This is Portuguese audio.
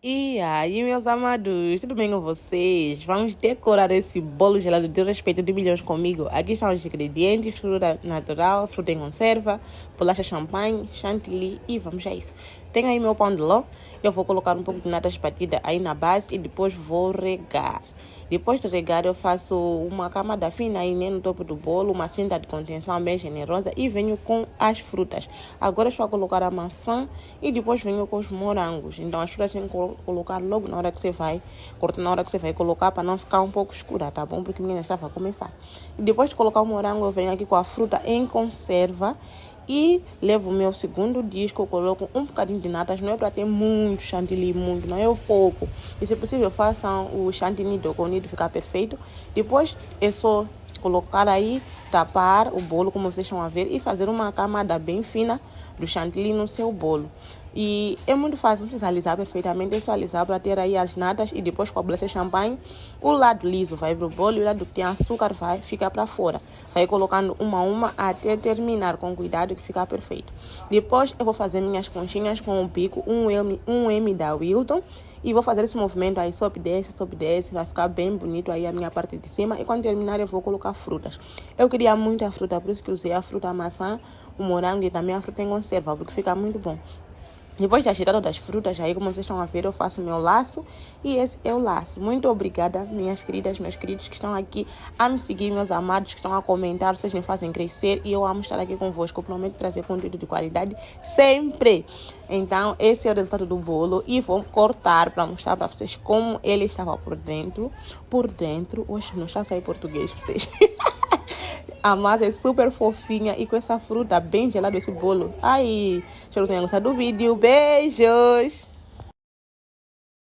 E aí, meus amados, tudo bem com vocês? Vamos decorar esse bolo gelado de respeito de milhões comigo. Aqui estão os ingredientes: fruta natural, fruta em conserva, bolacha champanhe, chantilly e vamos a isso. Tenho aí meu pão de ló, eu vou colocar um pouco de natas batida aí na base e depois vou regar. Depois de regar, eu faço uma camada fina aí no topo do bolo, uma cinta de contenção bem generosa e venho com as frutas. Agora estou a colocar a maçã e depois venho com os morangos. Então as frutas tem que colocar logo na hora que você vai cortar, na hora que você vai colocar para não ficar um pouco escura, tá bom? Porque minha já vai começar. E depois de colocar o morango, eu venho aqui com a fruta em conserva. E levo o meu segundo disco, coloco um bocadinho de natas, não é para ter muito chantilly, muito, não é o pouco. E se possível, façam o chantilly do unido ficar perfeito. Depois é só colocar aí, tapar o bolo, como vocês estão a ver, e fazer uma camada bem fina do chantilly no seu bolo. E é muito fácil, não precisa alisar perfeitamente, é só alisar para ter aí as natas e depois com a bolacha champanhe, o lado liso vai para o bolo e o lado que tem açúcar vai ficar para fora. Vai colocando uma a uma até terminar com cuidado que fica perfeito. Depois eu vou fazer minhas conchinhas com o bico, um M da Wilton. E vou fazer esse movimento aí, sobe, desce, vai ficar bem bonito aí a minha parte de cima. E quando terminar eu vou colocar frutas. Eu queria muito a fruta, por isso que usei a fruta a maçã, o morango e também a fruta em conserva, porque fica muito bom. Depois de agitado das frutas, aí como vocês estão a ver, eu faço meu laço e esse é o laço. Muito obrigada, minhas queridas, meus queridos que estão aqui a me seguir, meus amados que estão a comentar, vocês me fazem crescer e eu amo estar aqui convosco. Eu prometo trazer conteúdo de qualidade sempre. Então, esse é o resultado do bolo e vou cortar para mostrar para vocês como ele estava por dentro. Por dentro, hoje não está a sair português para vocês. A massa é super fofinha e com essa fruta bem gelada, esse bolo. Ai, espero que tenham gostado do vídeo. Beijos!